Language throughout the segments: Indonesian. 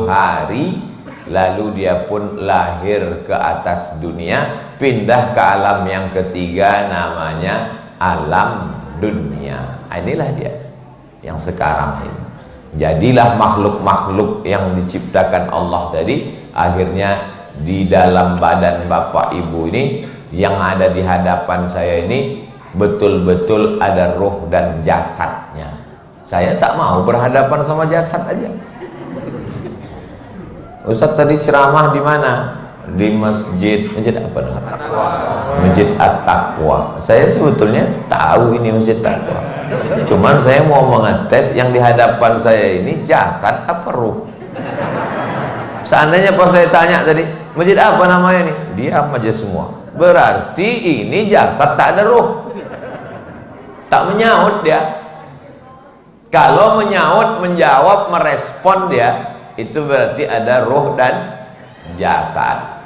hari, lalu dia pun lahir ke atas dunia, pindah ke alam yang ketiga, namanya alam dunia. Inilah dia yang sekarang ini. Jadilah makhluk-makhluk yang diciptakan Allah tadi, akhirnya di dalam badan bapak ibu ini, yang ada di hadapan saya ini, betul-betul ada ruh dan jasadnya. Saya tak mau berhadapan sama jasad aja. Ustaz tadi ceramah di mana? Di masjid apa namanya? Masjid At-Taqwa. Saya sebetulnya tahu ini Masjid Taqwa. Cuman saya mau mengetes yang di hadapan saya ini jasad apa ruh. Seandainya pas saya tanya tadi, masjid apa namanya nih? Diam aja semua. Berarti ini jasad, tak ada ruh. Tak menyaut dia. Kalau menyaut, menjawab, merespon dia, itu berarti ada ruh dan jasad.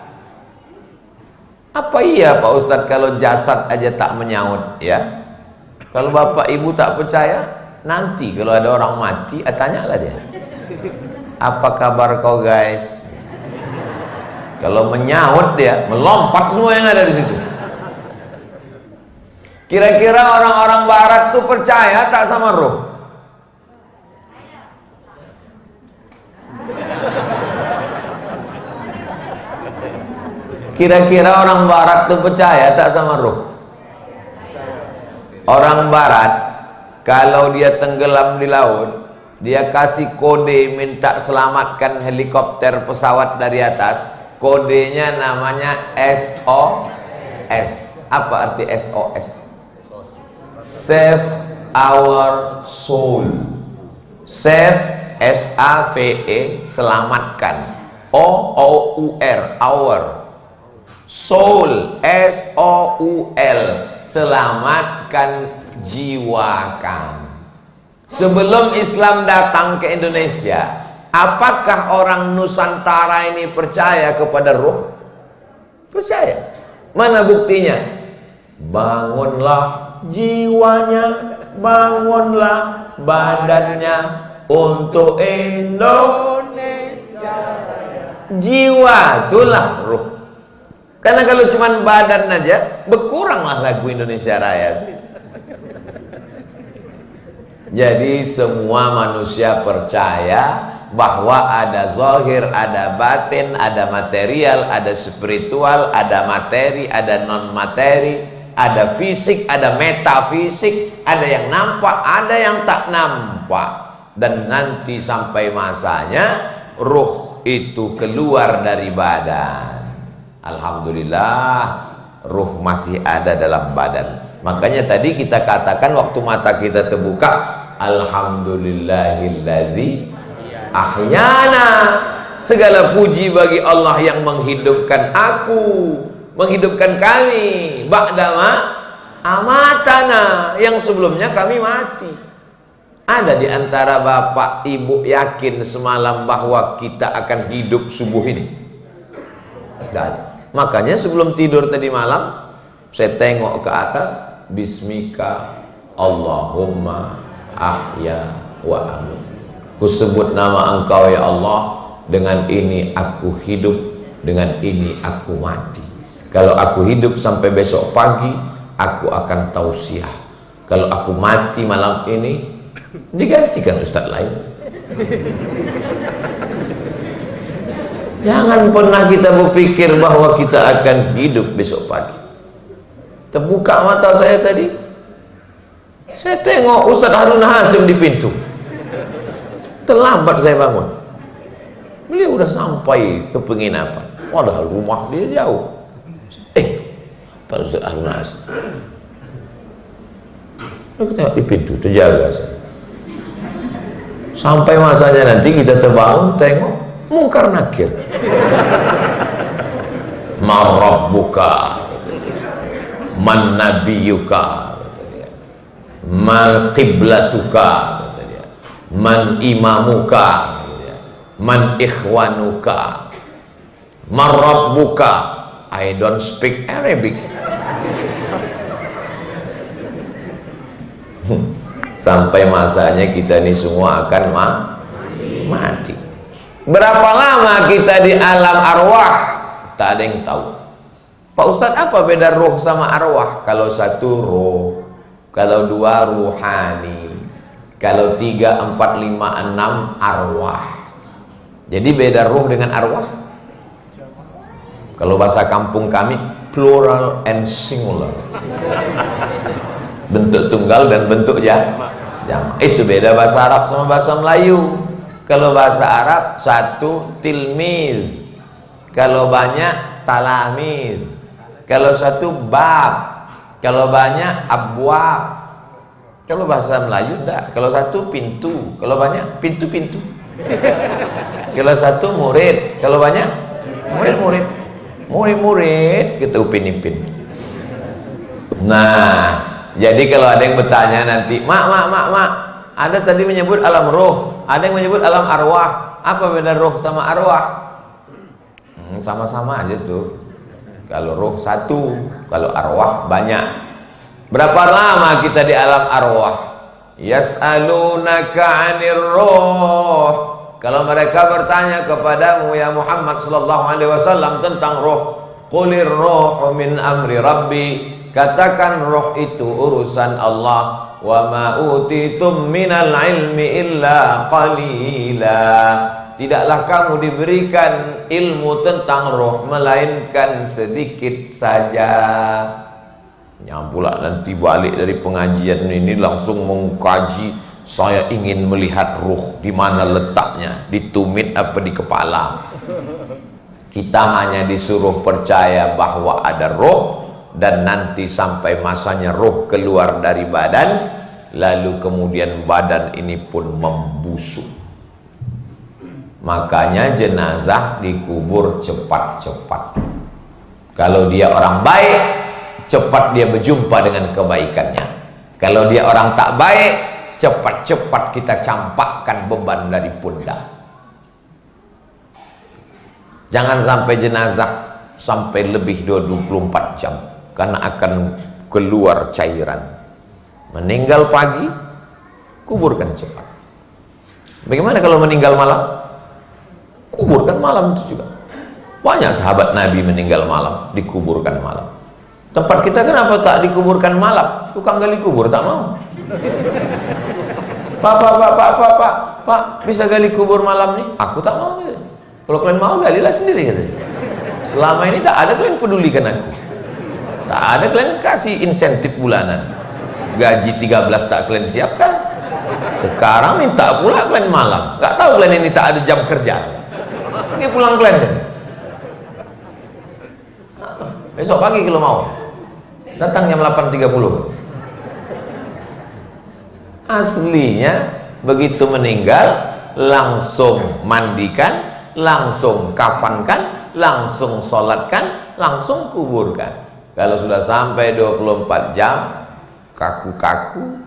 Apa iya Pak Ustadz kalau jasad aja tak menyaut ya? Kalau bapak ibu tak percaya, nanti kalau ada orang mati, tanyalah dia, apa kabar kau guys? Kalau menyaut dia, melompat semua yang ada di situ. Kira-kira orang-orang barat tuh percaya tak sama ruh? Kira-kira orang barat tuh percaya tak sama ruh? Orang barat kalau dia tenggelam di laut, dia kasih kode minta selamatkan helikopter pesawat dari atas. Kodenya namanya SOS. Apa arti SOS? Save our soul. Save, S-A-V-E, selamatkan. O-O-U-R, our. Soul, S-O-U-L, selamatkan jiwa kamu. Sebelum Islam datang ke Indonesia, apakah orang Nusantara ini percaya kepada ruh? Percaya. Mana buktinya? Bangunlah jiwanya, bangunlah badannya untuk Indonesia. Jiwa itulah ruh. Karena kalau cuma badan aja, berkuranglah lagu Indonesia Raya. Jadi semua manusia percaya bahwa ada zahir, ada batin, ada material, ada spiritual, ada materi, ada non materi, ada fisik, ada metafisik, ada yang nampak, ada yang tak nampak. Dan nanti sampai masanya ruh itu keluar dari badan. Alhamdulillah ruh masih ada dalam badan. Makanya tadi kita katakan waktu mata kita terbuka, alhamdulillahilladzi ahyana. Segala puji bagi Allah yang menghidupkan aku, menghidupkan kami, ba'dama amatana, yang sebelumnya kami mati. Ada di antara bapak ibu yakin semalam bahwa kita akan hidup subuh ini? Dan makanya sebelum tidur tadi malam, saya tengok ke atas, bismika Allahumma ahya wa amut. Ku sebut nama engkau ya Allah, dengan ini aku hidup, dengan ini aku mati. Kalau aku hidup sampai besok pagi, aku akan tausiah. Kalau aku mati malam ini, digantikan ustaz lain. Jangan pernah kita berpikir bahwa kita akan hidup besok pagi. Terbuka mata saya tadi, saya tengok Ustaz Harun Hasim di pintu. Terlambat saya bangun. Beliau udah sampai ke penginapan, padahal rumah dia jauh. Pak Ustaz Harun Hasim, aku tengok di pintu, terjaga saya. Sampai masanya nanti kita terbangun, tengok mungkar nakir. Marrabbuka, man nabiyuka, man qiblatuka, man imamuka, man ikhwanuka, marrabbuka. I don't speak Arabic. Sampai masanya kita ini semua akan mati. Berapa lama kita di alam arwah? Tak ada yang tahu. Pak Ustadz, apa beda roh sama arwah? Kalau satu roh, kalau dua ruhani, kalau 3, 4, 5, 6 arwah. Jadi beda roh dengan arwah. Kalau bahasa kampung kami plural and singular. Bentuk tunggal dan bentuk jamak. Itu beda bahasa Arab sama bahasa Melayu. Kalau bahasa Arab satu tilmiz, kalau banyak talamiz, kalau satu bab, kalau banyak abwab. Kalau bahasa Melayu enggak, kalau satu pintu, kalau banyak pintu-pintu. Kalau satu murid, kalau banyak murid-murid. Murid-murid kita upin-ipin. Nah, jadi kalau ada yang bertanya nanti, mak, ada tadi menyebut alam roh, ada yang menyebut alam arwah. Apa beda roh sama arwah? Sama-sama aja tuh. Kalau roh satu, kalau arwah banyak. Berapa lama kita di alam arwah? Yas'alunaka 'anir roh. Kalau mereka bertanya kepadamu ya Muhammad sallallahu alaihi wasallam tentang roh, qulir rohu min amri rabbi. Katakan roh itu urusan Allah. Wa ma utitum minal ilmi illa qalila. Tidaklah kamu diberikan ilmu tentang roh melainkan sedikit saja. Yang pula nanti balik dari pengajian ini langsung mengkaji, saya ingin melihat roh di mana letaknya, di tumit apa di kepala. Kita hanya disuruh percaya bahwa ada roh, dan nanti sampai masanya roh keluar dari badan, lalu kemudian badan ini pun membusuk. Makanya jenazah dikubur cepat-cepat. Kalau dia orang baik, cepat dia berjumpa dengan kebaikannya. Kalau dia orang tak baik, cepat-cepat kita campakkan beban dari pundak. Jangan sampai jenazah sampai lebih 24 jam, karena akan keluar cairan. Meninggal pagi, kuburkan cepat. Bagaimana kalau meninggal malam? Kuburkan malam itu juga. Banyak sahabat Nabi meninggal malam, dikuburkan malam. Tempat kita kenapa tak dikuburkan malam? Tukang gali kubur tak mau. Pak, bisa gali kubur malam nih? Aku tak mau. Kalau kalian mau, galilah sendiri. Selama ini tak ada kalian pedulikan aku. Tak ada kalian kasih insentif bulanan. Gaji 13 tak kalian siapkan. Sekarang minta pula kalian malam. Gak tahu kalian ini tak ada jam kerja. Ini pulang kalian kan? Besok pagi kalau mau. Datang jam 8.30. Aslinya begitu meninggal langsung mandikan, langsung kafankan, langsung sholatkan, langsung kuburkan. Kalau sudah sampai 24 jam kaku-kaku,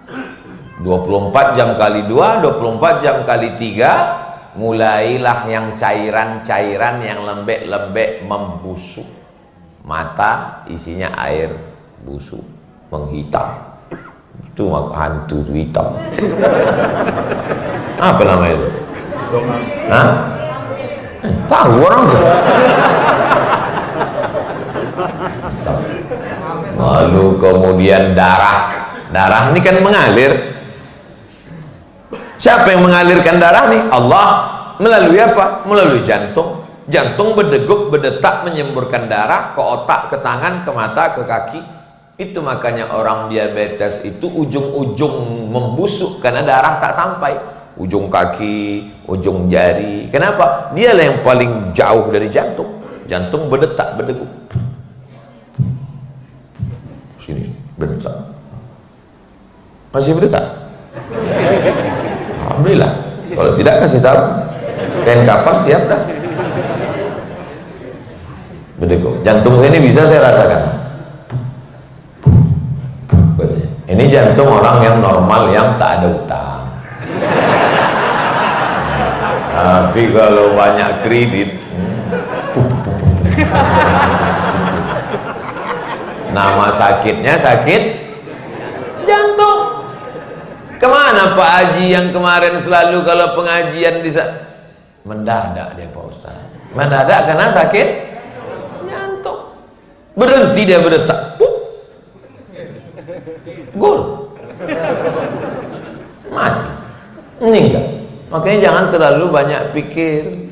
24 jam kali 2, 24 jam kali 3, mulailah yang cairan-cairan yang lembek-lembek membusuk. Mata isinya air busuk, menghitam. Itu hantu hitam. Apa nama itu? Hah? Tahu orang tuh. Lalu kemudian darah ini kan mengalir. Siapa yang mengalirkan darah nih? Allah. Melalui apa? Melalui jantung. Jantung berdegup, berdetak, menyemburkan darah ke otak, ke tangan, ke mata, ke kaki. Itu makanya orang diabetes itu ujung-ujung membusuk karena darah tak sampai. Ujung kaki, ujung jari. Kenapa? Dialah yang paling jauh dari jantung. Jantung berdetak, berdegup. Sini, berdetak. Masih berdetak? Alhamdulillah. Kalau tidak kasih tahu. Kain kapan siap dah. Berdegup. Jantung saya ini bisa saya rasakan. Ini jantung orang yang normal yang tak ada utang. Tapi kalau banyak kredit, nama sakitnya sakit jantung. Kemana Pak Haji yang kemarin selalu kalau pengajian Mendadak dia Pak Ustaz. Mendadak karena sakit jantung. Berhenti dia berdetak. Gol. Mati. Meninggal. Makanya jangan terlalu banyak pikir.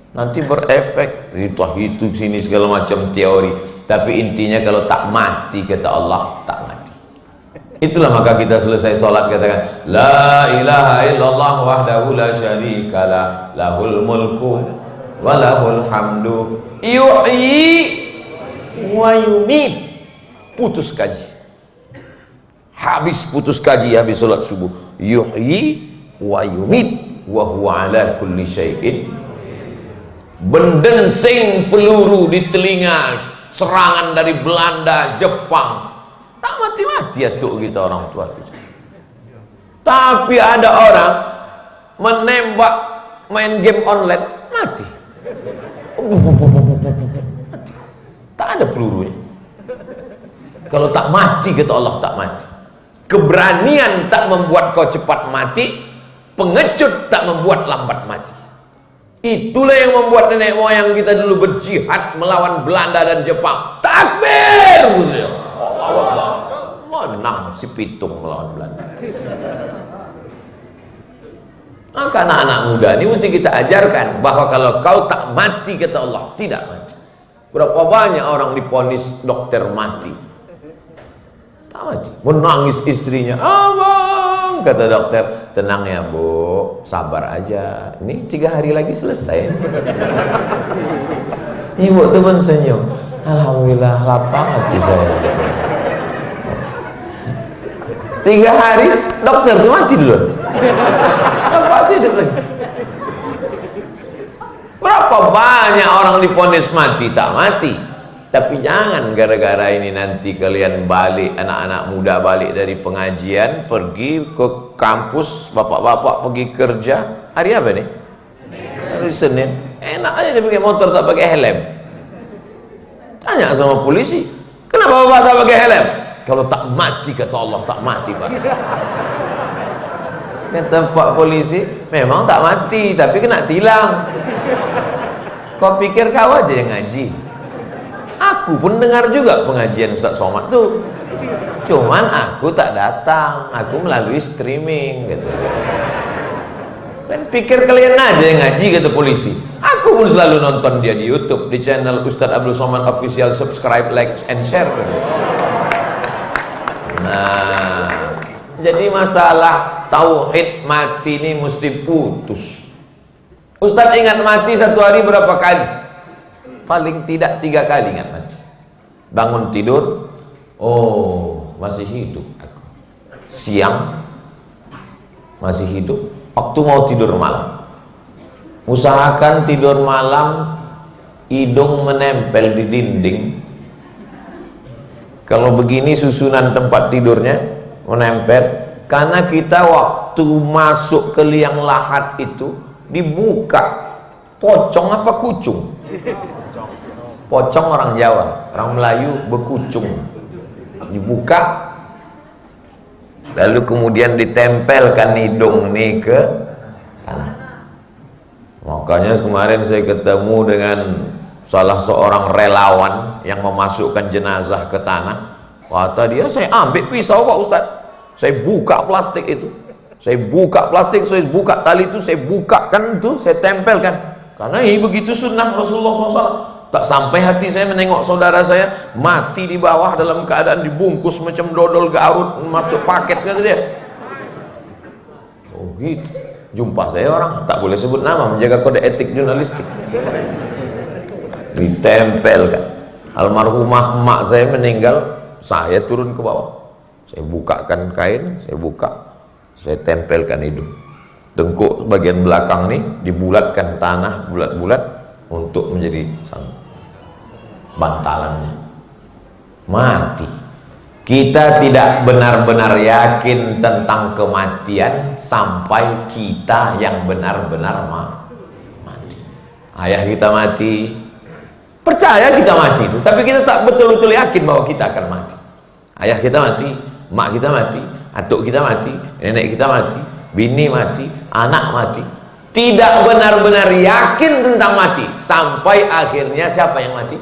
Nanti berefek itu sini segala macam teori. Tapi intinya kalau tak mati kata Allah, tak mati. Itulah maka kita selesai sholat katakan la ilaha illallah wahdahu la syarikalah lahul mulku walahul hamdu yuhyi wa yumit. Putus kaji. Habis putus kaji, habis sholat subuh. Yuhyi wa yumit wa huwa ala kulli syai'in. Bendensing peluru di telinga serangan dari Belanda, Jepang, tak mati-mati ya tuh kita orang tua kita. Tapi ada orang menembak main game online mati. Mati. Tak ada pelurunya. Kalau tak mati kata Allah tak mati. Keberanian tak membuat kau cepat mati, pengecut tak membuat lambat mati. Itulah yang membuat nenek moyang kita dulu berjihad melawan Belanda dan Jepang. Takbir! Menang si Pitung melawan Belanda. Maka anak-anak muda ini mesti kita ajarkan bahwa kalau kau tak mati kata Allah, tidak mati. Berapa banyak orang diponis dokter mati, tak mati. Menangis istrinya, abang, kata dokter, tenang ya bu, sabar aja, ini 3 hari lagi selesai. Ibu tuh pun senyum, alhamdulillah lapang hati saya. 3 hari dokter tuh mati duluan. Apa hidup lagi? Berapa banyak orang diponis mati tak mati. Tapi jangan gara-gara ini nanti kalian balik, anak-anak muda balik dari pengajian, pergi ke kampus, bapak-bapak pergi kerja. Hari apa nih? Hari Senin. Enak aja dia pakai motor tak pakai helm. Tanya sama polisi, kenapa bapak tak pakai helm? Kalau tak mati kata Allah, tak mati pak. Kata pak polisi, memang tak mati tapi kena tilang. Kau pikir kau aja yang ngaji? Aku pun dengar juga pengajian Ustaz Somad tuh, cuman aku tak datang, aku melalui streaming gitu. Kan pikir kalian aja yang ngaji kata polisi. Aku pun selalu nonton dia di YouTube, di channel Ustaz Abdul Somad Official, subscribe, like, and share. Nah, jadi masalah tauhid mati ini mesti putus. Ustaz ingat mati satu hari berapa kali? Paling tidak 3 kali ingat mati. Bangun tidur, oh masih hidup aku. Siang masih hidup. Waktu mau tidur malam, usahakan tidur malam hidung menempel di dinding. Kalau begini susunan tempat tidurnya menempel, karena kita waktu masuk ke liang lahat itu dibuka. Pocong apa kucung? Pocong orang Jawa, orang Melayu bekucung. Dibuka, lalu kemudian ditempelkan hidung ini ke tanah. Makanya kemarin saya ketemu dengan salah seorang relawan yang memasukkan jenazah ke tanah. Kata dia, saya ambil pisau Pak Ustadz, saya buka plastik itu, saya buka plastik, saya buka tali itu, saya bukakan itu, saya tempelkan. Karena ini begitu sunnah Rasulullah SAW. Tak sampai hati saya menengok saudara saya mati di bawah dalam keadaan dibungkus macam dodol Garut masuk paket, kata dia. Oh gitu. Jumpa saya orang, tak boleh sebut nama, menjaga kode etik jurnalistik. Ditempelkan. Almarhumah emak saya meninggal, saya turun ke bawah. Saya bukakan kain, saya buka, saya tempelkan hidung. Tengkuk bagian belakang nih dibulatkan tanah bulat-bulat untuk menjadi bantalannya. Mati. Kita tidak benar-benar yakin tentang kematian sampai kita yang benar-benar mati. Ayah kita mati, percaya kita mati itu, tapi kita tak betul-betul yakin bahwa kita akan mati. Ayah kita mati, mak kita mati, atuk kita mati, nenek kita mati, bini mati, anak mati. tidak benar-benar yakin tentang mati, sampai akhirnya siapa yang mati?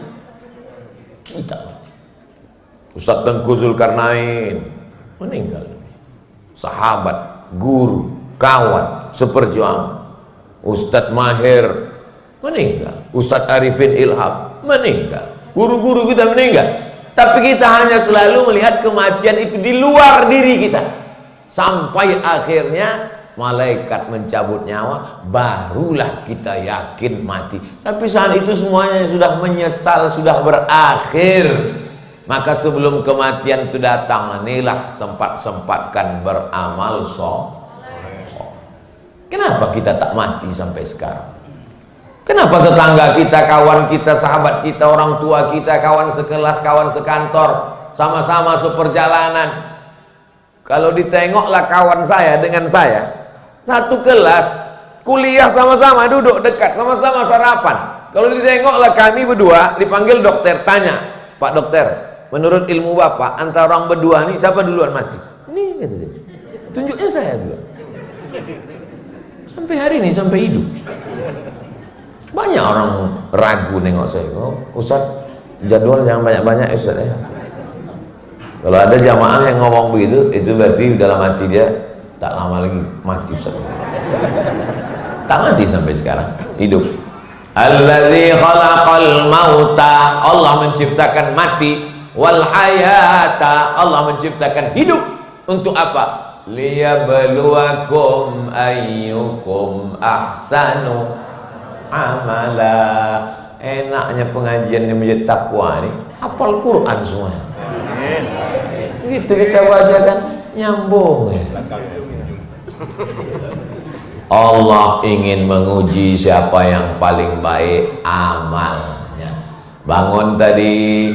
Kita mati. Ustadz Tengku Zulkarnain meninggal, sahabat, guru, kawan, seperjuangan. Ustadz Mahir meninggal, Ustadz Arifin Ilham meninggal, guru-guru kita meninggal. Tapi kita hanya selalu melihat kematian itu di luar diri kita, sampai akhirnya malaikat mencabut nyawa, barulah kita yakin mati. Tapi saat itu semuanya sudah menyesal, sudah berakhir. Maka sebelum kematian itu datang, inilah sempat-sempatkan beramal soleh. Kenapa kita tak mati sampai sekarang? Kenapa tetangga kita, kawan kita, sahabat kita, orang tua kita, kawan sekelas, kawan sekantor, sama-sama seperjalanan, kalau ditengoklah kawan saya dengan saya, satu kelas, kuliah sama-sama, duduk dekat, sama-sama sarapan. Kalau ditengoklah kami berdua, dipanggil dokter, tanya, Pak dokter, menurut ilmu bapak, antara orang berdua ini siapa duluan mati? Ini gitu, tunjuknya saya dulu. Sampai hari ini, sampai hidup. Banyak orang ragu nengok saya. Oh, Ustaz, jadwal yang banyak-banyak Ustaz ya. Kalau ada jamaah yang ngomong begitu, itu berarti dalam hati dia tak lama lagi mati Ustaz. Tak mati sampai sekarang, hidup. Allazi khalaqal mauta, Allah menciptakan mati, wal hayata, Allah menciptakan hidup. Untuk apa? Liyabluwakum ayyukum ahsanu amala. Enaknya pengajian yang menjadi takwa ini, hafal Quran semuanya. Gitu kita bacakan, nyambung ya. Allah ingin menguji siapa yang paling baik amalnya. Bangun tadi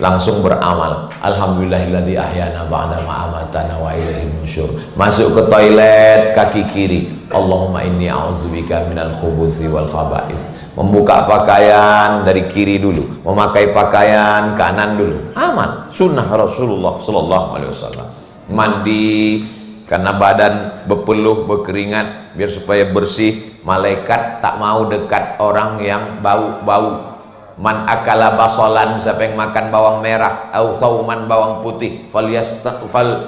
langsung beramal, alhamdulillahilladzi ahyana ba'da ma amatana wa ilaihi nusyur. Masuk ke toilet kaki kiri, Allahumma inni a'udzubika minal khubuthi wal khaba'is. Membuka pakaian dari kiri dulu, memakai pakaian kanan dulu. Aman, sunnah Rasulullah sallallahu alaihi wasallam. Mandi karena badan berpeluh, berkeringat, biar supaya bersih. Malaikat tak mau dekat orang yang bau-bau. Man akala basolan, siapa yang makan bawang merah, au sauman bawang putih, fal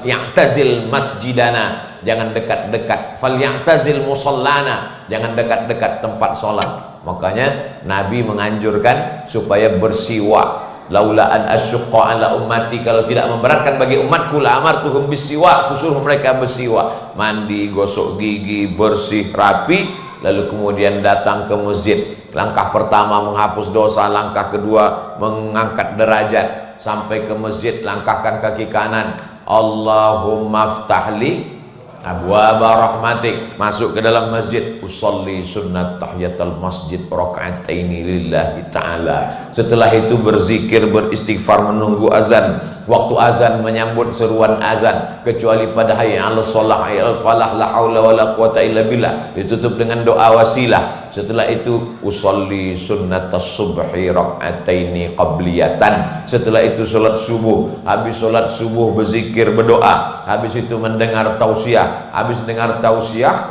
ya'tazil masjidana, jangan dekat-dekat. Fal ya'tazil musallana, jangan dekat-dekat tempat sholat. Makanya Nabi menganjurkan supaya bersiwak. Laula an asyqa ala ummati, kalau tidak memberatkan bagi umatku, la amartuhum bisiwak, kusuruh mereka bersiwak. Mandi, gosok gigi, bersih, rapi, lalu kemudian datang ke masjid. Langkah pertama menghapus dosa, langkah kedua mengangkat derajat. Sampai ke masjid, langkahkan kaki kanan, Allahumma ftahli abwaba rahmatik. Masuk ke dalam masjid, usolli sunnat tahiyatul masjid raka'ataini lillahi ta'ala. Setelah itu berzikir, beristighfar, menunggu azan. Waktu azan menyambut seruan azan, kecuali pada hayya 'alas shalah, hayya 'alal falah, la haula wala quwata illa billah, ditutup dengan doa wasilah. Setelah itu usolli sunnatas subhi raka'ataini qabliyatan. Setelah itu salat subuh. Habis salat subuh berzikir, berdoa. Habis itu mendengar tausiah. Habis dengar tausiah,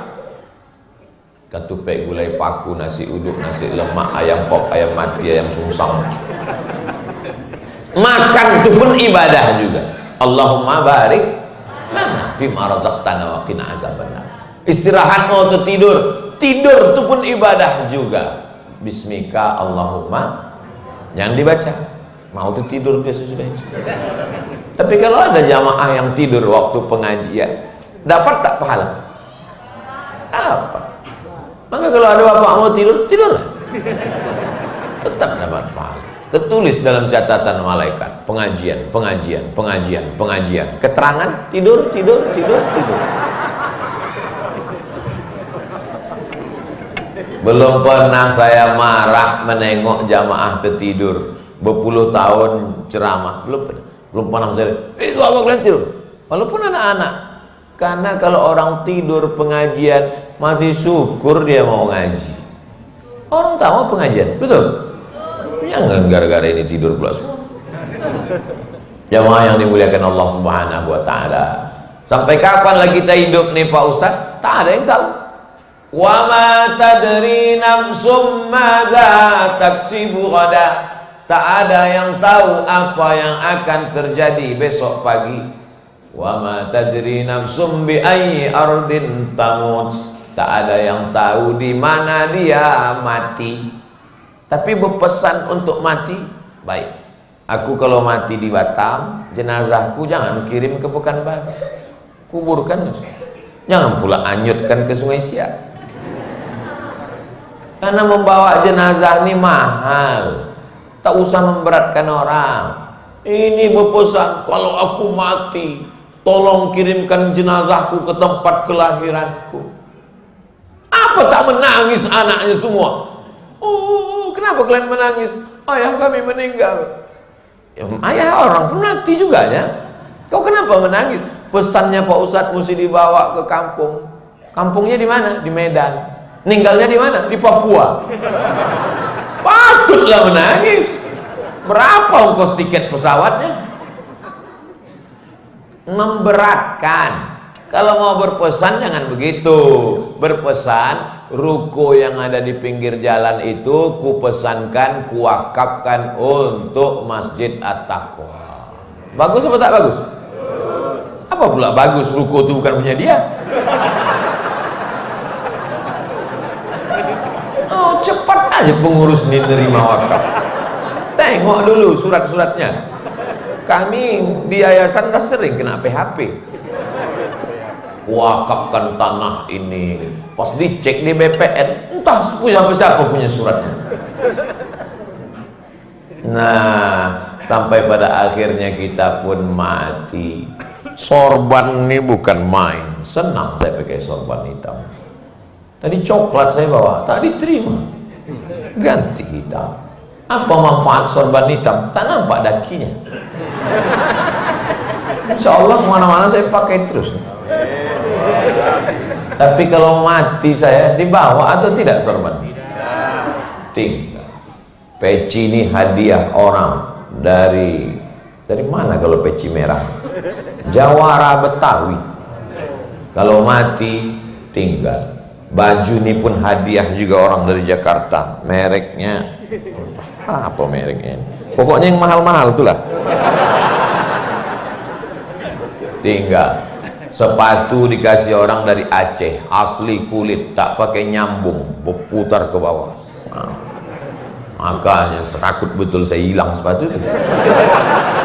ketupek gulai paku, nasi uduk, nasi lemak, ayam pop, ayam mati, ayam sungsang. Makan itu pun ibadah juga. Allahumma barik lana fima razaqtana wa qina azabannar. Istirahat mau tidur, tidur itu pun ibadah juga. Bismika Allahumma, jangan dibaca. Mau tidur biasa sudah itu. Tapi kalau ada jamaah yang tidur waktu pengajian, dapat tak pahala? Dapat. Maka kalau ada bapak mau tidur, tidurlah. Tetap dapat pahala. Tertulis dalam catatan malaikat, pengajian, pengajian, pengajian, pengajian. Keterangan, tidur, tidur, tidur, tidur. Belum pernah saya marah menengok jamaah tertidur. Berpuluh tahun ceramah, belum pernah saya, itu apa kalian tidur? Walaupun anak-anak. Karena kalau orang tidur pengajian, masih syukur dia mau ngaji. Orang tahu pengajian, betul? Jangan gara-gara ini tidur pula semua. Jamaah yang dimuliakan Allah Subhanahu wa ta'ala, sampai kapan lagi kita hidup nih Pak Ustadz? Tak ada yang tahu. Wa ma tadri nafsum madza taksibu ghadan. Tak ada yang tahu apa yang akan terjadi besok pagi. Wa ma tadri nafsum bi ayyi ardin tamut. Tak ada yang tahu di mana dia mati. Tapi berpesan untuk mati, baik. Aku kalau mati di Batam, jenazahku jangan kirim ke Pekanbaru. Kuburkan. Jangan pula anyutkan ke Sungai Siak. Karena membawa jenazah ini mahal. Tak usah memberatkan orang. Ini berpesan, kalau aku mati, tolong kirimkan jenazahku ke tempat kelahiranku. Apa tak menangis anaknya semua? Oh, kenapa kalian menangis? Ayah kami meninggal. Ya, ayah orang pun mati juga ya. Kau kenapa menangis? Pesannya Pak Ustadz mesti dibawa ke kampung. Kampungnya di mana? Di Medan. Ninggalnya di mana? Di Papua. Patutlah menangis. Berapa ongkos tiket pesawatnya? Memberatkan. Kalau mau berpesan jangan begitu. Berpesan, ruko yang ada di pinggir jalan itu kupesankan, kuwakafkan untuk Masjid At-Taqwa. Bagus apa tak bagus? Bagus. Apa pula bagus? Ruko itu bukan punya dia. Oh, cepat aja pengurus ini nerima wakaf. Tengok dulu surat-suratnya. Kami di yayasan dah sering kena PHP. Wakafkan tanah ini. Pas dicek di BPN, entah siapa punya suratnya. Nah, sampai pada akhirnya kita pun mati. Sorban ini bukan main. Senang saya pakai sorban hitam. Tadi coklat saya bawa, tak diterima. Ganti hitam. Apa manfaat sorban hitam? Tak nampak dakinya. Insya Allah kemana-mana saya pakai terus. Tapi kalau mati saya dibawa atau tidak sorban? Tinggal. Peci ini hadiah orang dari mana kalau peci merah? Jawara Betawi. Kalau mati tinggal. Baju ini pun hadiah juga orang dari Jakarta. Mereknya apa mereknya? Pokoknya yang mahal-mahal itulah. Tinggal. Sepatu dikasih orang dari Aceh, asli kulit, tak pakai nyambung, berputar ke bawah. Makanya takut betul saya hilang sepatu itu.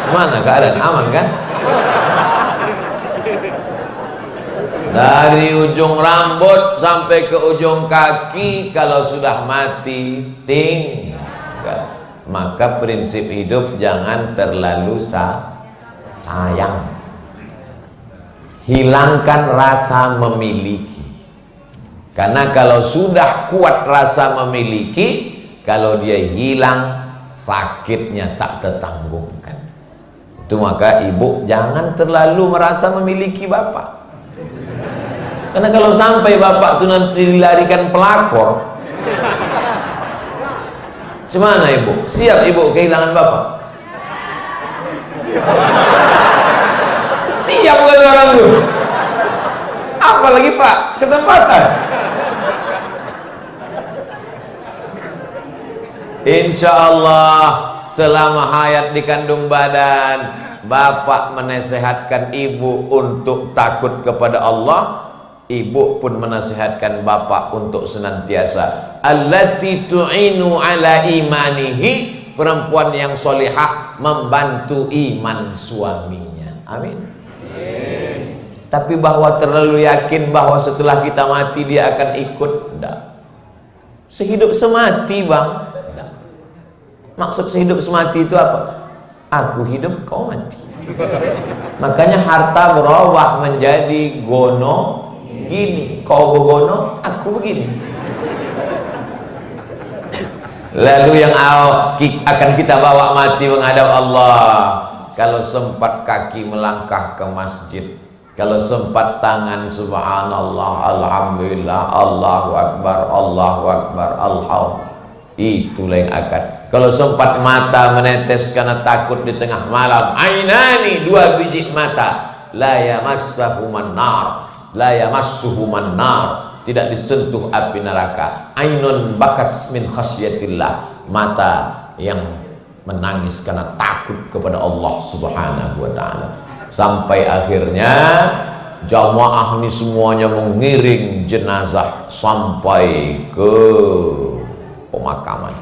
Semana keadaan aman kan? Dari ujung rambut sampai ke ujung kaki, kalau sudah mati tinggal. Maka prinsip hidup jangan terlalu sayang. Hilangkan rasa memiliki. Karena kalau sudah kuat rasa memiliki, kalau dia hilang, sakitnya tak tertanggungkan. Itu maka ibu jangan terlalu merasa memiliki bapak. Karena kalau sampai bapak itu nanti dilarikan pelakor, gimana ibu? Siap ibu kehilangan bapak? Siap kata orang itu. Apalagi pak, kesempatan. Insya Allah selama hayat di kandung badan, bapak menasehatkan ibu untuk takut kepada Allah. Ibu pun menasihatkan bapak untuk senantiasa allati tu'inu ala imanihi, perempuan yang solihah membantu iman suaminya. Amin. Tapi bahwa terlalu yakin bahwa setelah kita mati dia akan ikut, enggak. Sehidup semati bang, enggak. Maksud sehidup semati itu apa? Aku hidup, kau mati. Makanya harta berubah menjadi gono gini, kau begono, aku begini. Lalu yang akan kita bawa mati menghadap Allah. Kalau sempat kaki melangkah ke masjid, kalau sempat tangan subhanallah, alhamdulillah, Allahu akbar, Allahu akbar, alhamdulillah, itulah yang akan. Kalau sempat mata menetes karena takut di tengah malam, ainani, dua biji mata, la yamassahuman nar, la yamassuhuman nar, tidak disentuh api neraka. Ainun bakat min khasyatillah, mata yang menangis karena takut kepada Allah Subhanahu wa taala. Sampai akhirnya jamaah ini semuanya mengiring jenazah sampai ke pemakaman.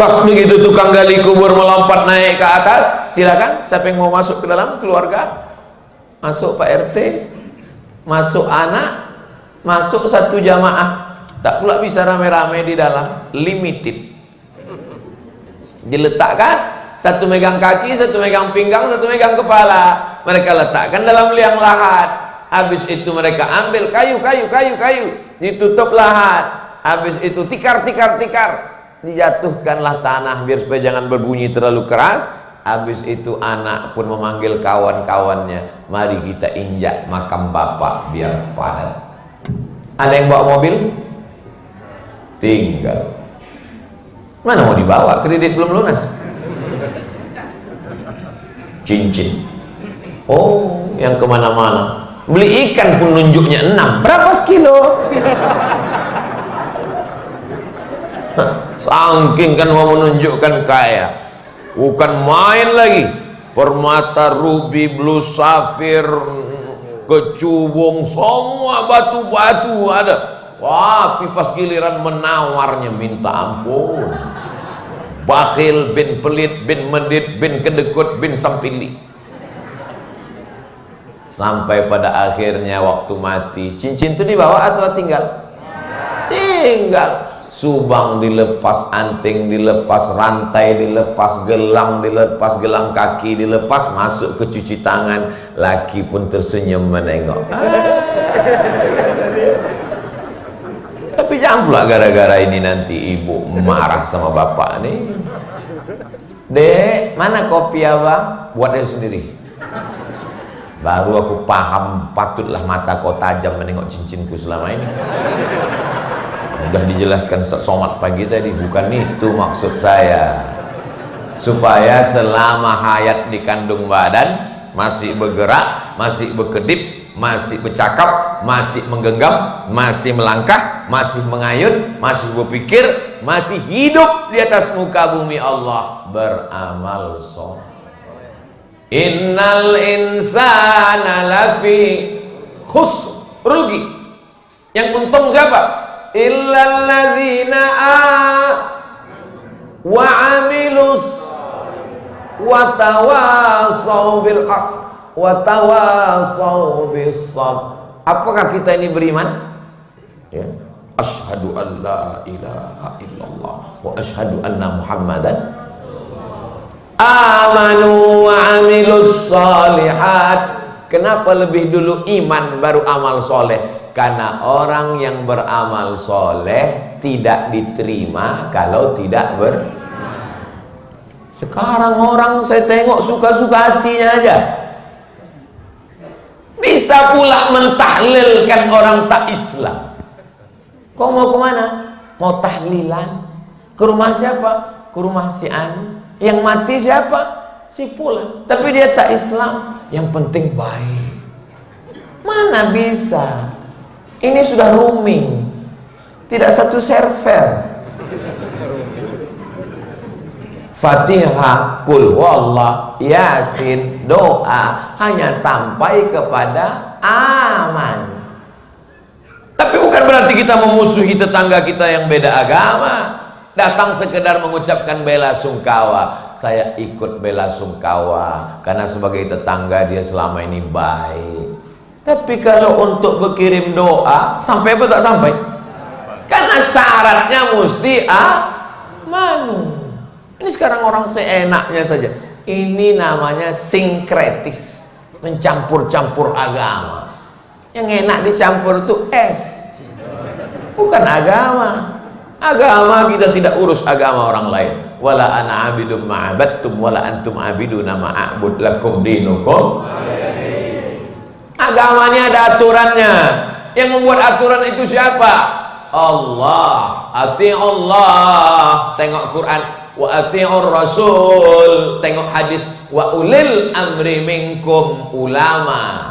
Pas begitu tukang gali kubur melompat naik ke atas, silakan siapa yang mau masuk ke dalam keluarga. Masuk Pak RT, masuk anak, masuk satu jamaah. Tak pula bisa rame-rame di dalam, limited. Diletakkan, satu megang kaki, satu megang pinggang, satu megang kepala. Mereka letakkan dalam liang lahat. Habis itu mereka ambil kayu, ditutup lahat. Habis itu tikar. Dijatuhkanlah tanah biar supaya jangan berbunyi terlalu keras. Habis itu anak pun memanggil kawan-kawannya, mari kita injak makam bapak biar padat. Ada yang bawa mobil? Tinggal. Mana mau dibawa? Kredit belum lunas. Cincin. Oh, yang kemana-mana. Beli ikan pun nunjuknya 6. Berapa sekilo? Saking kan mau menunjukkan kaya. Bukan main lagi. Permata, ruby, blue, safir, kecubung, semua batu-batu ada. Wah, pas giliran menawarnya minta ampun. Bakhil, bin pelit, bin medit, bin kedekut, bin sampili. Sampai pada akhirnya waktu mati, cincin itu dibawa atau tinggal? Tinggal. Subang dilepas, anting dilepas, rantai dilepas, gelang dilepas, gelang kaki dilepas, masuk ke cuci tangan. Laki pun tersenyum menengok. Tapi jangan pula gara-gara ini nanti ibu marah sama bapak nih. Dek, mana kopi abang? Buat dia sendiri. Baru aku paham, patutlah mata kau tajam menengok cincinku selama ini. Udah dijelaskan Ustaz Somad pagi tadi, bukan itu maksud saya. Supaya selama hayat di kandung badan masih bergerak, masih berkedip, masih bercakap, masih menggenggam, masih melangkah, masih mengayun, masih berpikir, masih hidup di atas muka bumi Allah, beramal soleh. Innal insana lafi khusr, rugi. Yang untung siapa? Illal ladzina wa amilus wa tawasaw bil haq wa tawasaw bis sabr. Apakah kita ini beriman? Ya. Asyhadu an la ilaha illallah wa asyhadu anna Muhammadan amanu wa amilus shalihat. Kenapa lebih dulu iman baru amal soleh? Karena orang yang beramal soleh tidak diterima kalau tidak Sekarang orang saya tengok suka-suka hatinya aja. Bisa pula mentahlilkan orang tak Islam. Kau mau kemana? Mau tahlilan? Ke rumah siapa? Ke rumah si An. Yang mati siapa? Si Fulan. Tapi dia tak Islam. Yang penting baik. Mana bisa? Ini sudah roaming, tidak satu server. Fatihah, Qul Huwallah, Yasin, doa hanya sampai kepada aman. Tapi bukan berarti kita memusuhi tetangga kita yang beda agama. Datang sekedar mengucapkan bela sungkawa. Saya ikut bela sungkawa karena sebagai tetangga dia selama ini baik. Tapi kalau untuk berkirim doa, sampai apa tak sampai? Karena syaratnya mesti manu. Ini sekarang orang seenaknya saja. Ini namanya sinkretis, mencampur-campur agama. Yang enak dicampur itu es, bukan agama. Agama kita tidak urus agama orang lain. Wala ana abidum ma'abadtum wala antum abiduna ma'abud lakum dinukum. Agamanya ada aturannya. Yang membuat aturan itu siapa? Allah. Ati Allah. Tengok Quran. Wa ati'ur Rasul. Tengok hadis. Wa ulil amri minkum, ulama.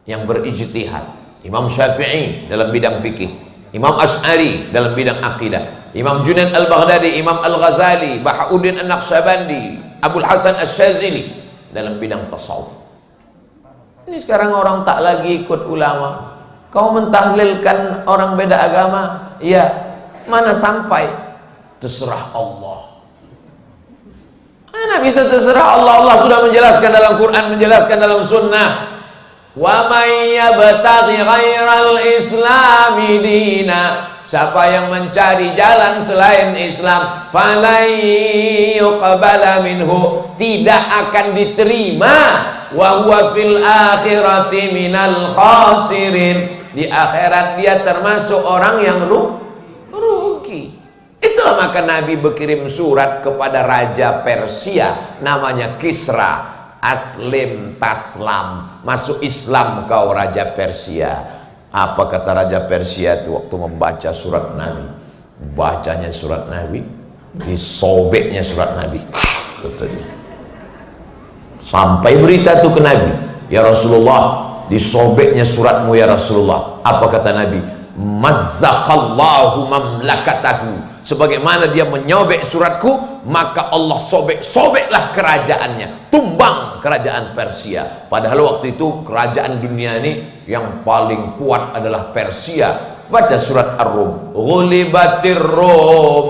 yang berijtihad. Imam Syafi'i dalam bidang fikih, Imam Asy'ari dalam bidang akidah, Imam Junaid al-Baghdadi, Imam al-Ghazali, Bahauddin an-Naqsyabandi, Abul Hasan asy-Syadzili dalam bidang tasawuf. Ini sekarang orang tak lagi ikut ulama. Kau mentahlilkan orang beda agama, ya, mana sampai? Terserah Allah. Mana bisa terserah Allah? Allah sudah menjelaskan dalam Quran, menjelaskan dalam sunnah. Wa may yabtaghi ghairal islami dina, siapa yang mencari jalan selain Islam, falan yuqbala minhu, tidak akan diterima, wa huwa fil akhirati minal khasirin, di akhirat dia termasuk orang yang rugi. Itulah maka Nabi berkirim surat kepada raja Persia namanya Kisra. Aslim taslam, masuk Islam kau raja Persia. Apa kata raja Persia itu waktu membaca surat Nabi? Bacanya surat Nabi, disobeknya surat Nabi, katanya. Sampai berita itu ke Nabi, ya Rasulullah, disobeknya suratmu ya Rasulullah. Apa kata Nabi? Mazzaqallahu mamlakatahu, sebagaimana dia menyobek suratku, maka Allah sobeklah kerajaannya, tumbang kerajaan Persia. Padahal waktu itu kerajaan dunia ini yang paling kuat adalah Persia. Baca surat Ar-Rum, ghulibatir Rum,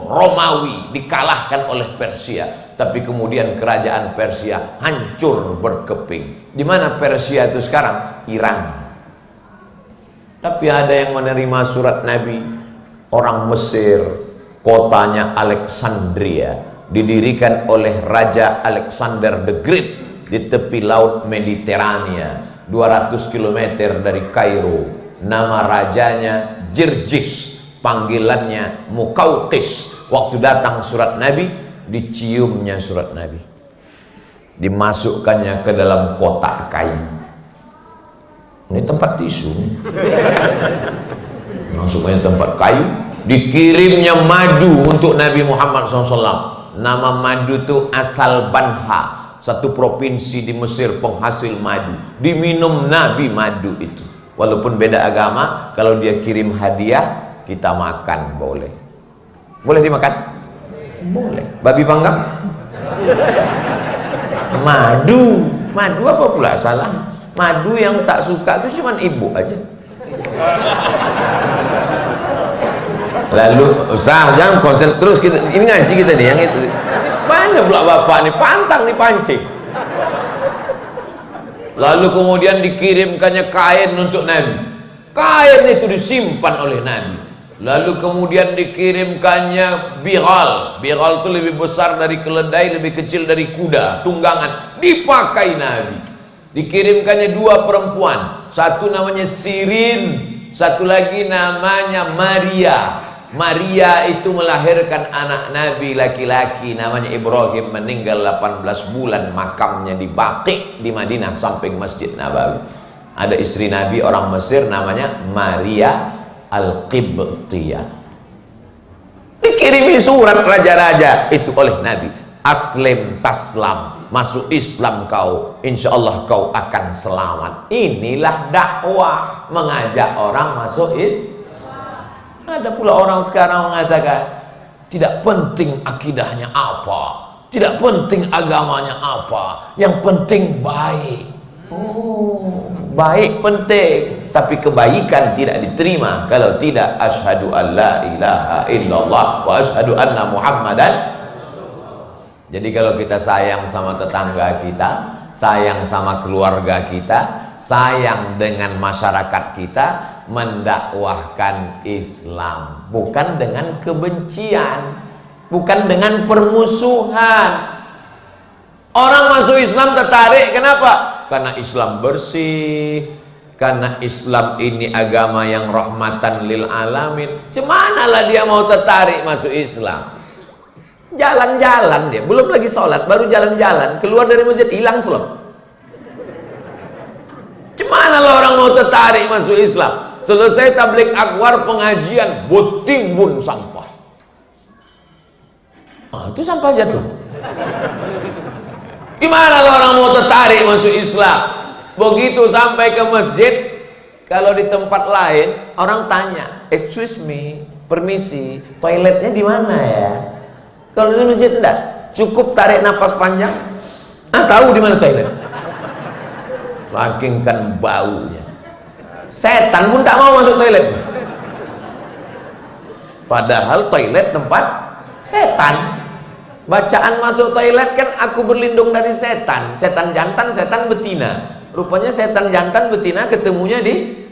Romawi dikalahkan oleh Persia, tapi kemudian kerajaan Persia hancur berkeping. Di mana Persia itu sekarang? Iran. Tapi ada yang menerima surat Nabi, orang Mesir, kotanya Alexandria, didirikan oleh Raja Alexander the Great di tepi laut Mediterania, 200 km dari Kairo. Nama rajanya Jirjis, panggilannya Mukauqis. Waktu datang surat Nabi, diciumnya surat Nabi, dimasukkannya ke dalam kotak kayu. Ini tempat tisu, masuknya tempat kayu, dikirimnya madu untuk Nabi Muhammad SAW. Nama madu itu asal Banha, satu provinsi di Mesir penghasil madu. Diminum Nabi madu itu. Walaupun beda agama, kalau dia kirim hadiah, kita makan boleh. Boleh dimakan? Boleh. Babi panggang? Madu apa pula salah? Madu yang tak suka itu cuma ibu aja. Lalu usah jangan konsen terus, kita ini ngaji kita nih yang itu. Mana pula bapak nih pantang dipancing. Lalu kemudian dikirimkannya kain untuk Nabi. Kain itu disimpan oleh Nabi. Lalu kemudian dikirimkannya biral. Biral itu lebih besar dari keledai, lebih kecil dari kuda, tunggangan, dipakai Nabi. Dikirimkannya dua perempuan, satu namanya Sirin, satu lagi namanya Maria. Maria itu melahirkan anak Nabi laki-laki namanya Ibrahim, meninggal 18 bulan, makamnya di Baqi di Madinah samping Masjid Nabawi. Ada istri Nabi orang Mesir namanya Maria Al-Qibtiyah. Dikirimi surat raja-raja itu oleh Nabi, aslim taslam, masuk Islam kau, insya Allah kau akan selamat. Inilah dakwah, mengajak orang masuk Islam. Ada pula orang sekarang mengatakan tidak penting akidahnya apa, tidak penting agamanya apa, yang penting baik. Oh, baik penting, tapi kebaikan tidak diterima kalau tidak asyhadu an la ilaha illallah wa asyhadu anna muhammadan. Jadi kalau kita sayang sama tetangga kita, sayang sama keluarga kita, sayang dengan masyarakat kita, mendakwahkan Islam, bukan dengan kebencian, bukan dengan permusuhan. Orang masuk Islam tertarik, kenapa? Karena Islam bersih, karena Islam ini agama yang rahmatan lil alamin. Cemanalah dia mau tertarik masuk Islam? Jalan-jalan dia, belum lagi sholat, baru jalan-jalan, keluar dari masjid hilang sholat. Cemanalah orang mau tertarik masuk Islam? Selesai tabligh akbar, pengajian, botimbun sampah. Itu sampah jatuh. Gimana orang mau tertarik masuk Islam? Begitu sampai ke masjid, kalau di tempat lain orang tanya, excuse me, permisi, toiletnya di mana ya? Kalau di masjid enggak, cukup tarik napas panjang, tahu di mana toilet. Saking kan baunya, setan pun tak mau masuk toilet. Padahal toilet tempat setan. Bacaan masuk toilet kan aku berlindung dari setan. Setan jantan, setan betina. Rupanya setan jantan betina ketemunya di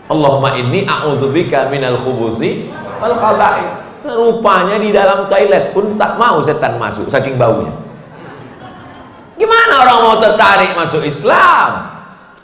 Allahumma inni a'udzubika minal khubuthi wal khaba'ith. Serupanya di dalam toilet pun tak mau setan masuk saking baunya. Gimana orang mau tertarik masuk Islam?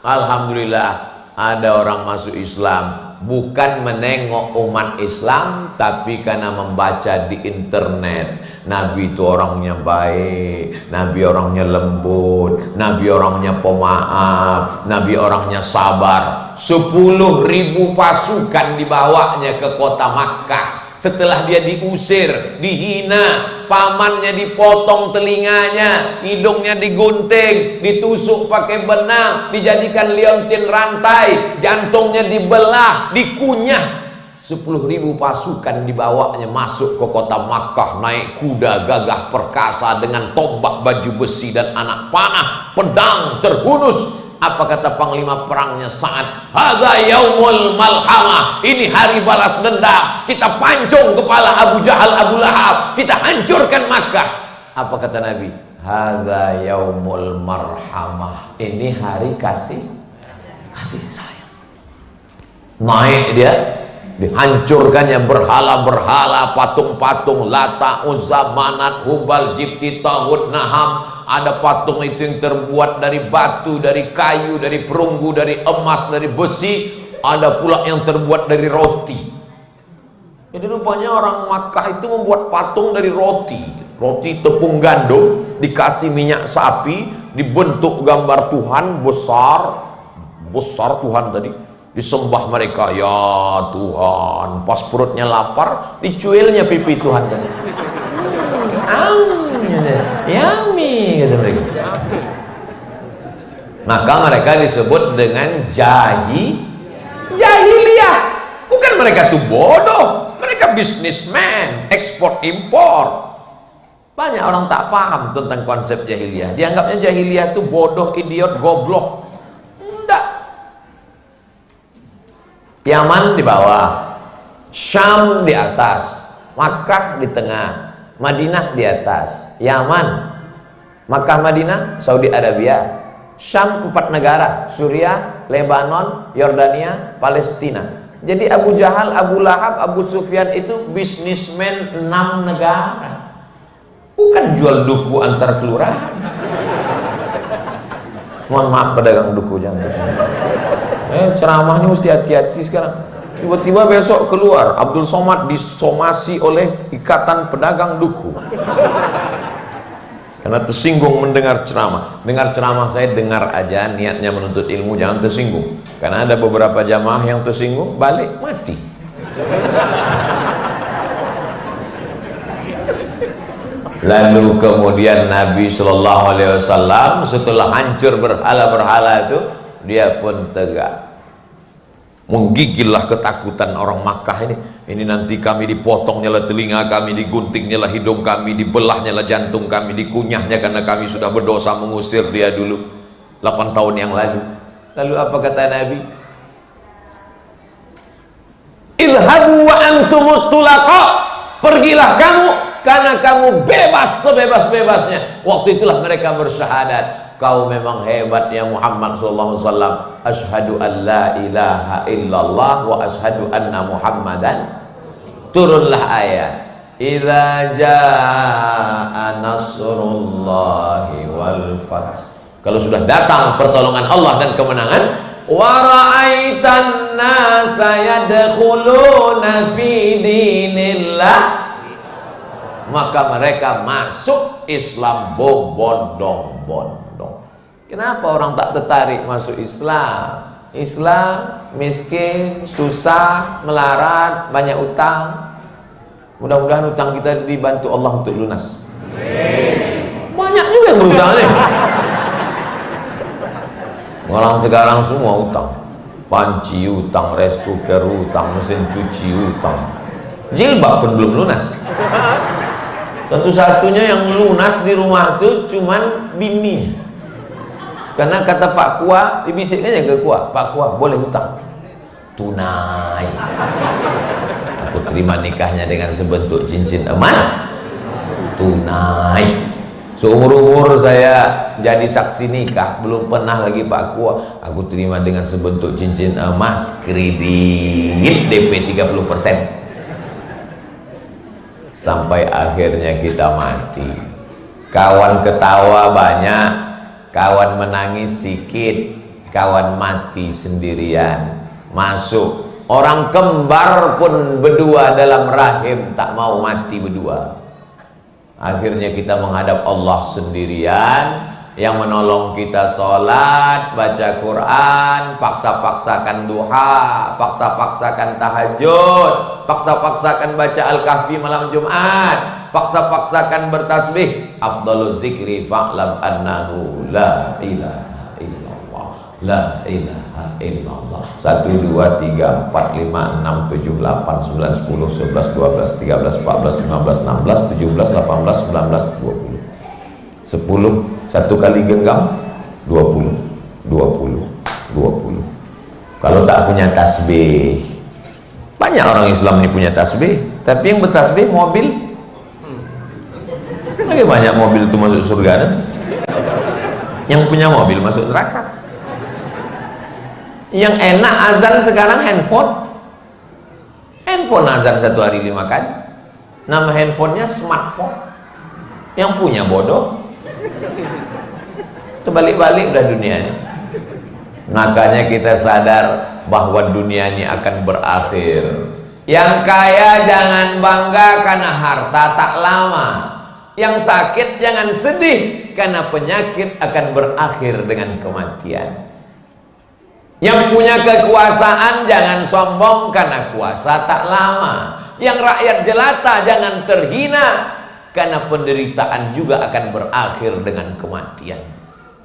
Alhamdulillah ada orang masuk Islam, bukan menengok umat Islam, tapi karena membaca di internet. Nabi itu orangnya baik, Nabi orangnya lembut, Nabi orangnya pemaaf, Nabi orangnya sabar. 10.000 pasukan dibawanya ke kota Makkah. Setelah dia diusir, dihina, pamannya dipotong telinganya, hidungnya digunting, ditusuk pakai benang, dijadikan liontin rantai, jantungnya dibelah, dikunyah. 10.000 pasukan dibawanya masuk ke kota Makkah, naik kuda gagah perkasa dengan tombak baju besi dan anak panah, pedang terhunus. Apa kata panglima perangnya Sa'ad? Hadza yaumul malhamah. Ini hari balas dendam. Kita pancung kepala Abu Jahal, Abu Lahab. Kita hancurkan Makkah. Apa kata Nabi? Hadza yaumul marhamah. Ini hari kasih sayang. Naik dia, dihancurkannya berhala-berhala, patung-patung Lata, Uzza, Manat, Hubal, Jibti, Tahud, Naham. Ada patung itu yang terbuat dari batu, dari kayu, dari perunggu, dari emas, dari besi. Ada pula yang terbuat dari roti. Jadi rupanya orang Makkah itu membuat patung dari roti. Roti tepung gandum, dikasih minyak sapi, dibentuk gambar Tuhan besar Tuhan tadi. Disembah mereka, ya Tuhan. Pas perutnya lapar, dicuilnya pipi Tuhan tadi. Yummy, kata mereka. Maka mereka disebut dengan jahiliyah. Bukan mereka tuh bodoh, mereka bisnismen, ekspor impor. Banyak orang tak paham tentang konsep jahiliyah. Dianggapnya jahiliyah tuh bodoh, idiot, goblok. Enggak. Yaman di bawah, Syam di atas, Makkah di tengah, Madinah di atas. Yaman, Makkah, Madinah, Saudi Arabia. Syam 4 negara, Suriah, Lebanon, Yordania, Palestina. Jadi Abu Jahal, Abu Lahab, Abu Sufyan itu bisnismen 6 negara. Bukan jual duku antar kelurahan. Mohon maaf pedagang duku, jangan ceramahnya mesti hati-hati sekarang. Tiba-tiba besok keluar Abdul Somad disomasi oleh Ikatan Pedagang Duku karena tersinggung mendengar ceramah. Dengar ceramah saya, dengar aja, niatnya menuntut ilmu, jangan tersinggung. Karena ada beberapa jamaah yang tersinggung, balik mati. Lalu kemudian Nabi Shallallahu Alaihi Wasallam setelah hancur berhala-berhala itu, dia pun tegak. Menggigillah ketakutan orang Makkah ini. Ini nanti kami dipotongnya lah telinga kami, diguntingnya lah hidung kami, dibelahnya lah jantung kami, dikunyahnya karena kami sudah berdosa mengusir dia dulu 8 tahun yang lalu. Lalu apa kata Nabi? Ilhabu wa antumut tulaqa. Pergilah kamu karena kamu bebas sebebas-bebasnya. Waktu itulah mereka bersyahadat. Kau memang hebat ya Muhammad sallallahu alaihi wasallam. Asyhadu an la ilaha illallah wa asyhadu anna Muhammadan. Turunlah ayat. Idza jaa nasrullahi wal fath. Kalau sudah datang pertolongan Allah dan kemenangan, wa ra'aitan nasa yadkhuluna fi dinillah, maka mereka masuk Islam berbondong-bondong. Kenapa orang tak tertarik masuk Islam? Islam miskin, susah, melarat, banyak utang. Mudah-mudahan utang kita dibantu Allah untuk lunas. Banyak juga yang berutang nih. Orang sekarang semua utang, panci utang, rice cooker utang, mesin cuci utang, jilbab pun belum lunas. Satu-satunya yang lunas di rumah itu cuman bini. Karena kata Pak Kua, dibisikkannya ke Kua, Pak Kua boleh utang tunai. Aku terima nikahnya dengan sebentuk cincin emas tunai. Seumur-umur saya jadi saksi nikah belum pernah lagi Pak Kua aku terima dengan sebentuk cincin emas kredit DP 30%. Sampai akhirnya kita mati. Kawan ketawa banyak, kawan menangis sedikit, kawan mati sendirian. Masuk orang kembar pun berdua dalam rahim tak mau mati berdua. Akhirnya kita menghadap Allah sendirian, yang menolong kita sholat, baca Quran, paksa-paksakan duha, paksa-paksakan tahajud, paksa-paksakan baca Al-Kahfi malam Jumat, paksa-paksakan bertasbih. Afdalul zikri fa'lam annahu la ilaha illallah, la ilaha illallah. 1, 2, 3, 4, 5, 6, 7, 8, 9, 10, 11, 12, 13, 14, 15, 16, 17, 18, 19, 20. 10 satu kali genggam 20, 20, 20. Kalau tak punya tasbih, banyak orang Islam ini punya tasbih, tapi yang bertasbih mobil. Lagi banyak mobil itu masuk surga nanti. Yang punya mobil masuk neraka. Yang enak azan sekarang handphone azan 1 hari 5 kali. Nama handphonenya smartphone. Yang punya bodoh. Terbalik-balik udah dunia ini. Makanya kita sadar bahwa dunia ini akan berakhir. Yang kaya jangan bangga karena harta tak lama. Yang sakit jangan sedih karena penyakit akan berakhir dengan kematian. Yang punya kekuasaan jangan sombong karena kuasa tak lama. Yang rakyat jelata jangan terhina karena penderitaan juga akan berakhir dengan kematian.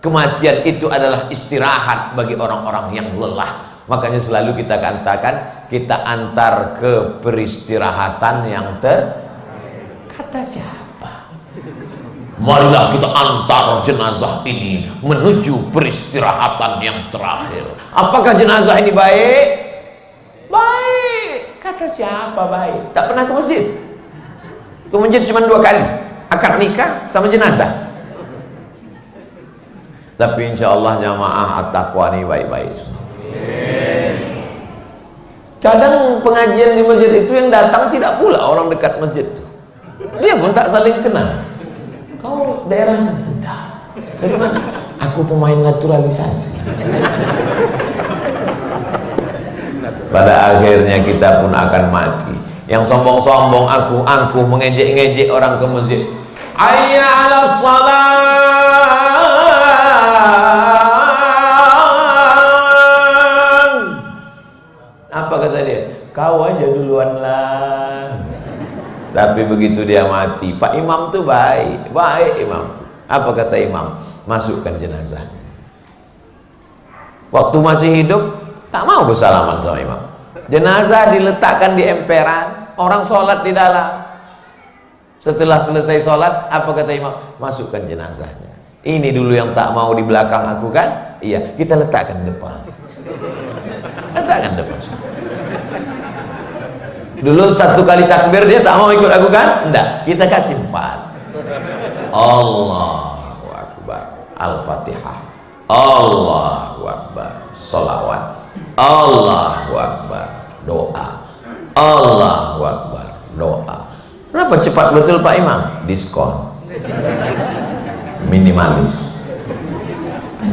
Kematian itu adalah istirahat bagi orang-orang yang lelah. Makanya selalu kita katakan, kita antar ke peristirahatan yang kata siapa? Marilah kita antar jenazah ini menuju peristirahatan yang terakhir. Apakah jenazah ini baik? Baik. Kata siapa baik? Tak pernah ke masjid. Ke masjid cuma 2 kali. Akad nikah sama jenazah. Tapi insya Allah jamaah at-taqwa ini baik-baik semua. Kadang pengajian di masjid itu yang datang tidak pula orang dekat masjid itu. Dia pun tak saling kenal. Kau daerah sini? Dari mana? Aku pemain naturalisasi. Pada akhirnya kita pun akan mati. Yang sombong-sombong angkuh mengejek-ngejek orang ke masjid. Hayya 'alas salam. Apa kata dia? Kau aja duluan lah. Tapi begitu dia mati, Pak Imam tuh baik imam. Apa kata imam? Masukkan jenazah. Waktu masih hidup tak mau bersalaman sama imam. Jenazah diletakkan di emperan, orang sholat di dalam. Setelah selesai sholat, apa kata imam? Masukkan jenazahnya. Ini dulu yang tak mau di belakang aku kan? Iya, kita letakkan di depan. Letakkan depan. Dulu 1 kali takbir dia tak mau ikut aku kan? Enggak, kita kasih 4. Allahu Akbar, Al-Fatihah, Allahu Akbar, Salawat, Allahu Akbar, doa, Allahu Akbar, doa. Kenapa cepat betul Pak Imam? Diskon, minimalis.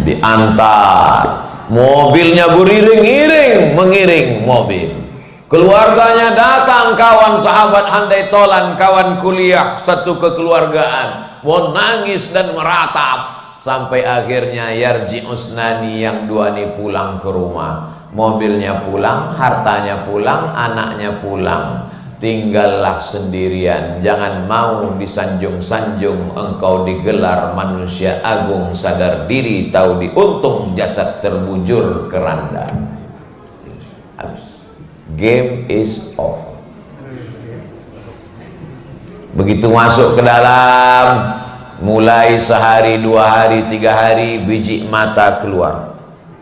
Diantar, mobilnya beriring-iring mengiring mobil. Keluarganya datang, kawan sahabat handai tolan, kawan kuliah satu kekeluargaan, mau nangis dan meratap sampai akhirnya yarji usnani, yang 2 ini pulang ke rumah. Mobilnya pulang, hartanya pulang, anaknya pulang. tinggallah sendirian, jangan mau disanjung-sanjung, engkau digelar manusia agung, sadar diri, tahu diuntung, jasad terbujur keranda. Habis. Game is over. Begitu masuk ke dalam, mulai sehari, 2 hari, 3 hari, biji mata keluar.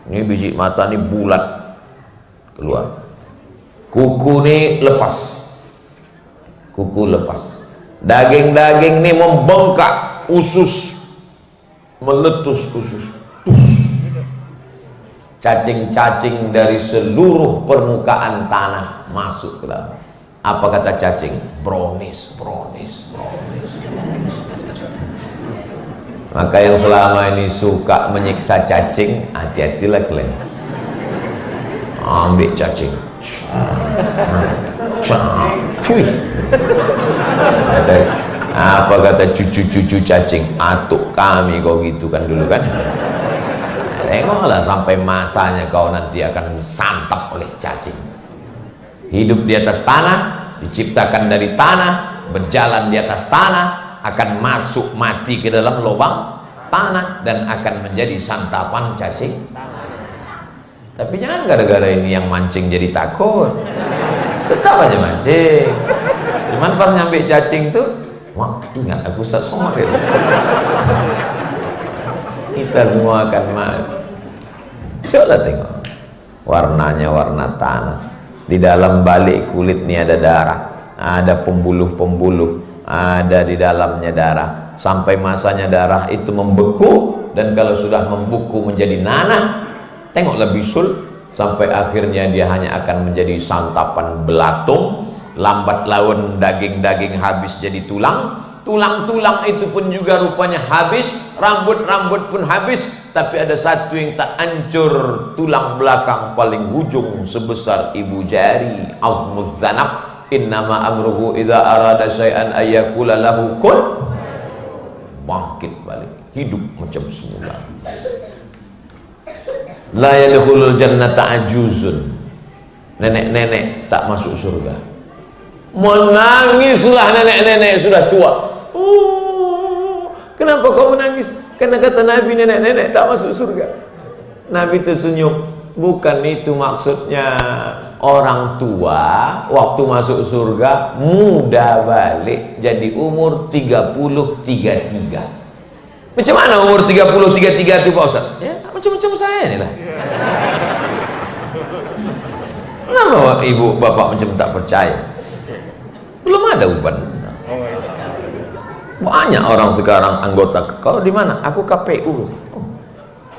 Ini biji mata ini bulat keluar, kuku ini lepas, kuku lepas, daging-daging ini membengkak, usus meletus, usus, cacing-cacing dari seluruh permukaan tanah masuk ke dalam. Apa kata cacing? Brownies, brownies, brownies, brownies. Maka yang selama ini suka menyiksa cacing, hati-hatilah kalian. Ambil cacing. Apa kata cucu-cucu cacing? Atuk kami kau gitu kan dulu kan. Tengoklah sampai masanya kau nanti akan disantap oleh cacing. Hidup di atas tanah, diciptakan dari tanah, berjalan di atas tanah, akan masuk mati ke dalam lubang tanah dan akan menjadi santapan cacing. Tapi jangan gara-gara ini yang mancing jadi takut, tetap aja mancing. Cuman pas ngambil cacing tuh, wah ingat aku Ustaz Somar itu. Kita semua akan mati. Coba tengok, warnanya warna tanah. Di dalam balik kulit ini ada darah, ada pembuluh-pembuluh, ada di dalamnya darah. Sampai masanya darah itu membeku, dan kalau sudah membeku menjadi nanah, tengoklah bisul, sampai akhirnya dia hanya akan menjadi santapan belatung. Lambat laun daging-daging habis jadi tulang, tulang-tulang itu pun juga rupanya habis, rambut-rambut pun habis. Tapi ada satu yang tak hancur, tulang belakang paling ujung sebesar ibu jari, azmuz zanab. Innama amruhu idza arada syai'an ayyakula lahu kun. Bangkit balik, hidup macam semula. La yadkhulul jannata ajuzun. Nenek-nenek tak masuk surga. Menangislah nenek-nenek sudah tua. Kenapa kau menangis? Karena kata Nabi nenek-nenek tak masuk surga. Nabi tersenyum. Bukan itu maksudnya. Orang tua waktu masuk surga muda balik jadi umur 30-33. Macam mana umur 30-33 itu Pak Ustaz? Ya macam-macam saya ini lah. Kenapa ibu bapak macam tak percaya? Belum ada uban. Banyak orang sekarang anggota. Kau di mana? Aku KPU.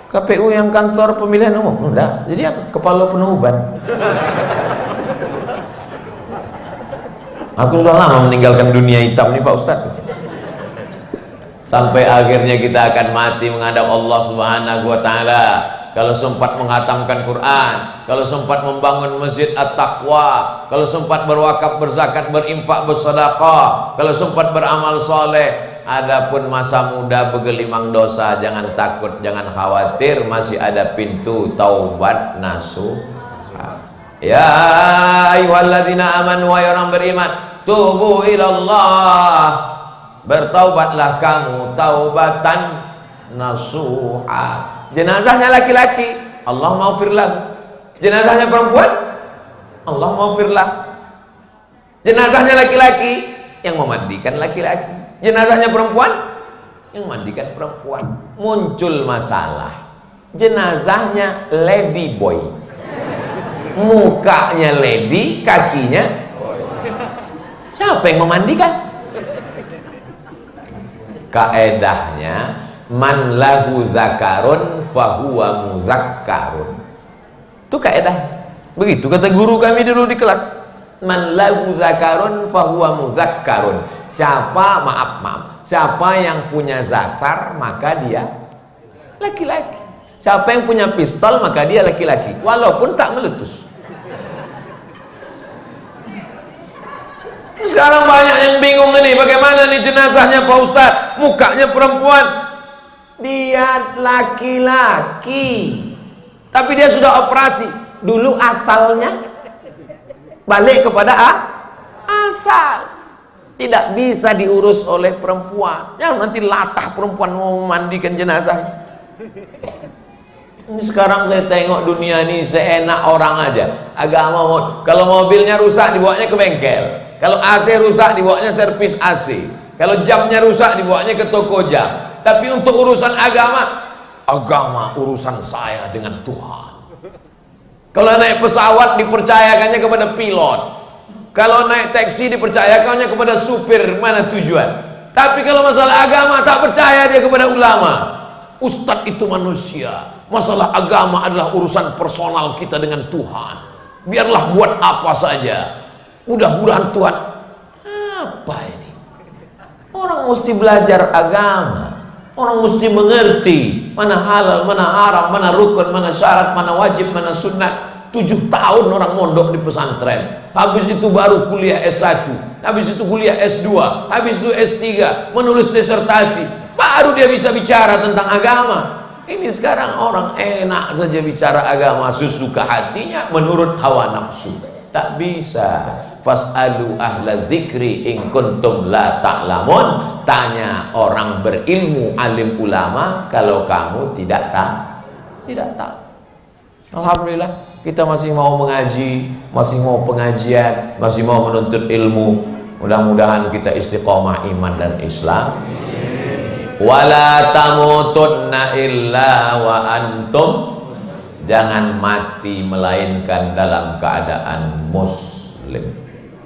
KPU yang kantor pemilihan umum. Enggak. Jadi apa? Kepala penuh uban. Aku sudah lama meninggalkan dunia hitam nih Pak Ustaz. Sampai akhirnya kita akan mati menghadap Allah Subhanahu wa taala. Kalau sempat menghatamkan Quran, kalau sempat membangun masjid at-taqwa, kalau sempat berwakaf, berzakat, berinfak, bersedekah, kalau sempat beramal soleh. Adapun masa muda bergelimang dosa, jangan takut, jangan khawatir, masih ada pintu taubat nasuha. Ya ayyuhalladzina amanu, wahai orang beriman, tubu ilallah, bertaubatlah kamu taubatan nasuha. Jenazahnya laki-laki, Allah maghfir lahu. Jenazahnya perempuan, Allah maghfir lahu. Jenazahnya laki-laki, yang memandikan laki-laki. Jenazahnya perempuan, yang mandikan perempuan. Muncul masalah, jenazahnya lady boy, mukanya lady, kakinya siapa yang memandikan? Kaedahnya man lahu zakarun fahuwa muzakkarun. Itu kaedah. Begitu kata guru kami dulu di kelas. Man lahu zakarun fahuwa muzakkarun. Siapa, siapa yang punya zakar maka dia laki-laki. Siapa yang punya pistol maka dia laki-laki, walaupun tak meletus. Sekarang banyak yang bingung ini, bagaimana nih jenazahnya Pak Ustadz, mukanya perempuan, dia laki-laki, tapi dia sudah operasi. Dulu asalnya balik kepada asal. Tidak bisa diurus oleh perempuan. Yang nanti latah perempuan mau memandikan jenazah. Ini sekarang saya tengok dunia ini seenak orang aja. Agama, kalau mobilnya rusak dibawanya ke bengkel. Kalau AC rusak dibawanya servis AC. Kalau jamnya rusak dibawanya ke toko jam. Tapi untuk urusan agama urusan saya dengan Tuhan. Kalau naik pesawat dipercayakannya kepada pilot. Kalau naik taksi dipercayakannya kepada supir mana tujuan. Tapi kalau masalah agama tak percaya dia kepada ulama. Ustadz itu manusia. Masalah agama adalah urusan personal kita dengan Tuhan. Biarlah buat apa saja. Mudah-mudahan Tuhan. Apa ini? Orang mesti belajar agama. Orang mesti mengerti mana halal, mana haram, mana rukun, mana syarat, mana wajib, mana sunnah. 7 tahun orang mondok di pesantren. Habis itu baru kuliah S1. Habis itu kuliah S2. Habis itu S3. Menulis disertasi. Baru dia bisa bicara tentang agama. Ini sekarang orang enak saja bicara agama sesuka hatinya menurut hawa nafsu. Tak bisa. Fas'alu ahla dzikri in kuntum la ta'lamun. Tanya orang berilmu, alim ulama kalau kamu tidak tahu. Alhamdulillah kita masih mau mengaji, masih mau pengajian, masih mau menuntut ilmu. Mudah-mudahan kita istiqomah iman dan Islam. Wala tamutunna illa wa antum, jangan mati melainkan dalam keadaan muslim.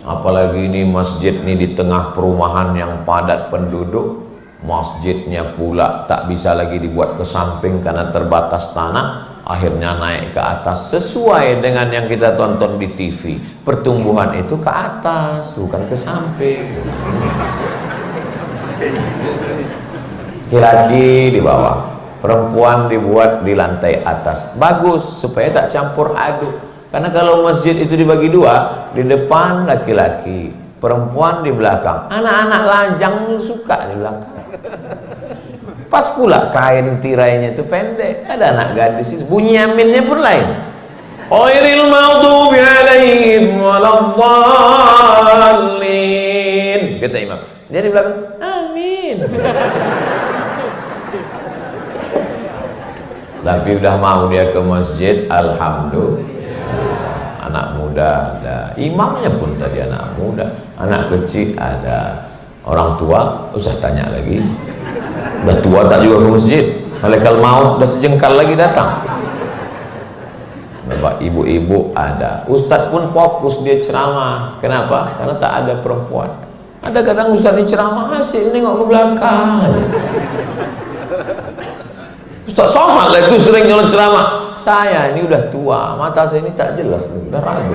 Apalagi ini masjid ini di tengah perumahan yang padat penduduk. Masjidnya pula tak bisa lagi dibuat ke samping karena terbatas tanah. Akhirnya naik ke atas sesuai dengan yang kita tonton di TV. Pertumbuhan itu ke atas, bukan ke samping. Laki-laki di bawah, perempuan dibuat di lantai atas. Bagus supaya tak campur aduk. Karena kalau masjid itu dibagi dua, di depan laki-laki, perempuan di belakang. Anak-anak lajang suka di belakang. Pas pula kain tirainya itu pendek. Ada anak gadis itu, bunyi aminnya pun lain. Ghairil maghdubi alaihim waladdallin, kata imam. Dia di belakang, amin. Tapi udah mau dia ke masjid, alhamdulillah. Anak muda ada, imamnya pun tadi anak muda, anak kecil ada, orang tua usah tanya lagi. Udah tua tak juga ke masjid, malaikat maut udah sejengkal lagi datang. Bapak ibu-ibu ada, ustadz pun fokus dia ceramah. Kenapa? Karena tak ada perempuan. Ada kadang ustadz ini ceramah asik nengok ke belakang. Ustadz Somad lah itu sering jalan ceramah. Saya ini udah tua, mata saya ini tak jelas, udah ragu.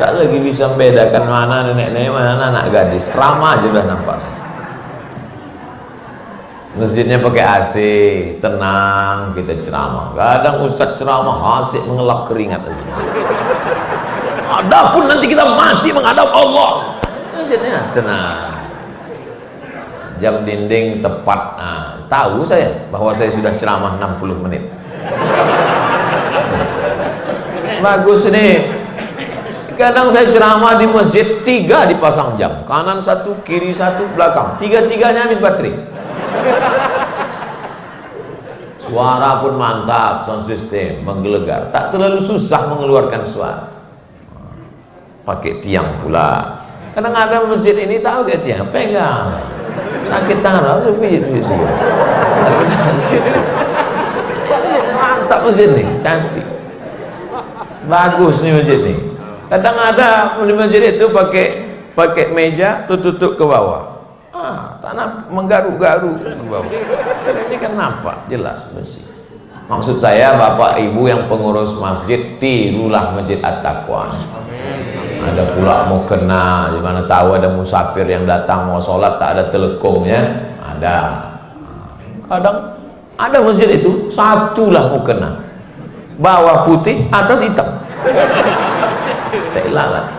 Tak lagi bisa membedakan mana nenek-nenek, mana anak gadis. Ramah aja udah nampak. Masjidnya pakai AC, tenang, kita ceramah. Kadang ustadz ceramah asik mengelap keringat. Adapun nanti kita mati menghadap Allah. Masjidnya tenang. Jam dinding tepat. Nah, tahu saya bahwa saya sudah ceramah 60 menit. Bagus nih. Kadang saya ceramah di masjid 3 dipasang jam, kanan 1, kiri 1, belakang 3-3nya habis baterai. Suara pun mantap, sound system menggelegar, tak terlalu susah mengeluarkan suara. Pakai tiang pula. Kadang ada masjid ini tahu gak tiang, pegang. Sakit tangan, harus pijit-pijit. Mantap masjid nih, cantik. Bagus nih masjid nih. Kadang ada di masjid itu pakai meja tutup ke bawah. Tanah menggaru-garu ke bawah. Dan ini kan nampak jelas bersih. Maksud saya Bapak Ibu yang pengurus masjid, tirulah Masjid At-Taqwa. Ada pula mau kena, di mana tahu ada musafir yang datang mau sholat tak ada telekungnya, ada. Kadang ada masjid itu satulah mau kena, bawah putih, atas hitam. Hilangan.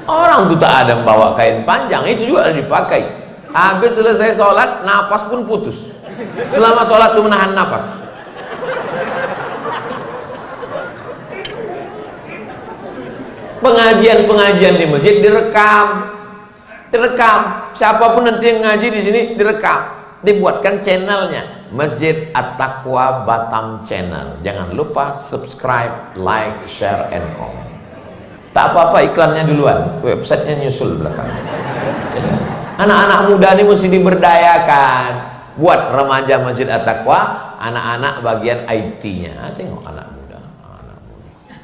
Orang tuh tak ada membawa kain panjang, itu juga ada dipakai. Habis selesai sholat, napas pun putus. Selama sholat tuh menahan napas. Pengajian-pengajian di masjid direkam. direkam. Siapapun nanti yang ngaji di sini direkam, dibuatkan channelnya, Masjid At-Taqwa Batam Channel. Jangan lupa subscribe, like, share, and comment. Tak apa-apa iklannya duluan, websitenya nyusul belakang. Anak-anak muda ini mesti diberdayakan. Buat remaja Masjid At-Taqwa, anak-anak bagian IT-nya. Tengok anak muda, anak muda.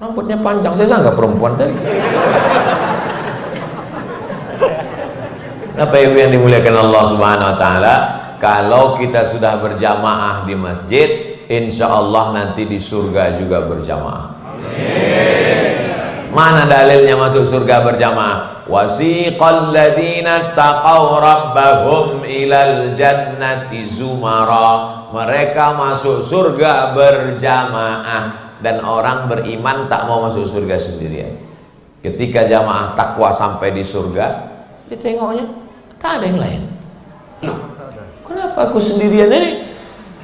Rambutnya panjang, saya sangka perempuan tadi. Bapak Ibu yang dimuliakan Allah Subhanahu wa taala, kalau kita sudah berjamaah di masjid, insya Allah nanti di surga juga berjamaah. Mana dalilnya masuk surga berjamaah? Wasiqal ladzina taqaw rabbahum ilal jannati zumara. Mereka masuk surga berjamaah, dan orang beriman tak mau masuk surga sendirian. Ketika jamaah takwa sampai di surga, ditengoknya tak ada yang lain. Loh, kenapa aku sendirian ini?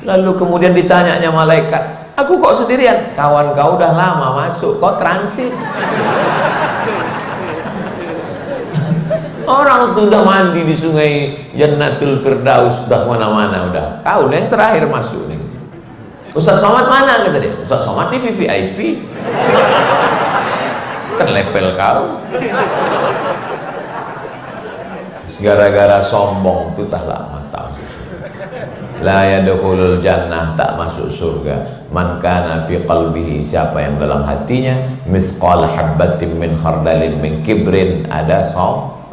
Lalu kemudian ditanyanya malaikat, aku kok sendirian? Kawan kau udah lama masuk, kau transit. Orang tuh udah mandi di sungai Jannatul Firdaus, sudah mana-mana udah. Kau udah yang terakhir masuk nih. Ustaz Somad mana, kata dia? Ustaz Somad di VVIP. Kan level kau. Gara-gara sombong itu tak lama tak masuk surga. La yadkhulul jannah, tak masuk surga man kana fi qalbihi, siapa yang dalam hatinya mithqal habbatin min khardalin min kibrin, ada sombong.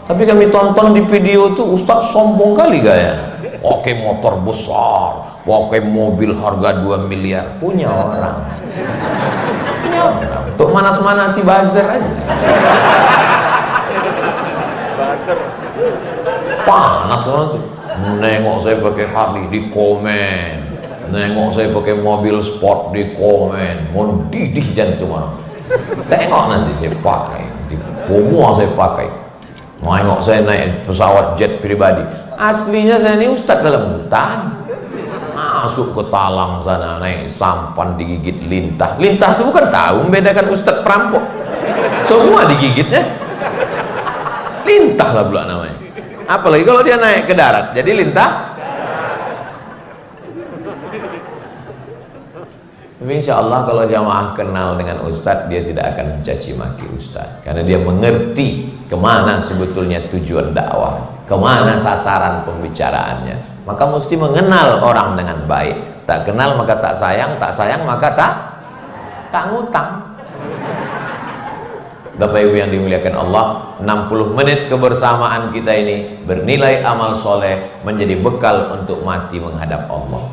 Tapi kami tonton di video tuh Ustaz sombong kali gaya. Pakai motor besar, pakai mobil harga 2 miliar, punya orang. Punya orang. Untuk manas-manasi buzzer aja. Panas orang tuh. Nengok saya pakai Harley di komen, nengok saya pakai mobil sport di komen, mendidih jantung orang. Tengok nanti saya pakai, semua saya pakai. Nengok saya naik pesawat jet pribadi. Aslinya saya ini ustadz dalam hutan, masuk ke talang sana, naik sampan, digigit lintah. Lintah itu bukan tahu membedakan ustadz perampok, semua digigitnya. Lintah lah pula namanya. Apalagi kalau dia naik ke darat, jadi lintah. Tapi insya Allah kalau jamaah kenal dengan ustadz, dia tidak akan mencaci maki ustadz, karena dia mengerti kemana sebetulnya tujuan dakwah, kemana sasaran pembicaraannya. Maka mesti mengenal orang dengan baik. Tak kenal maka tak sayang, tak sayang maka tak ngutang. Bapak Ibu yang dimuliakan Allah, 60 menit kebersamaan kita ini bernilai amal soleh, menjadi bekal untuk mati menghadap Allah.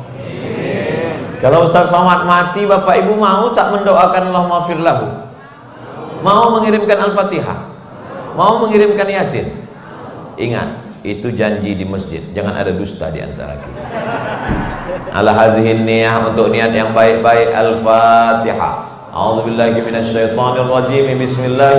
Kalau Ustaz Somad mati, Bapak Ibu mau tak mendoakan Allahumma fir lahu? Mau mengirimkan Al-Fatihah? Mau mengirimkan Yasin? Ingat, itu janji di masjid, jangan ada dusta di antara kita. Ala hazihin niyah, untuk niat yang baik-baik. Al-Fatihah. A'udzubillahi minasyaitonir rajim. Bismillah.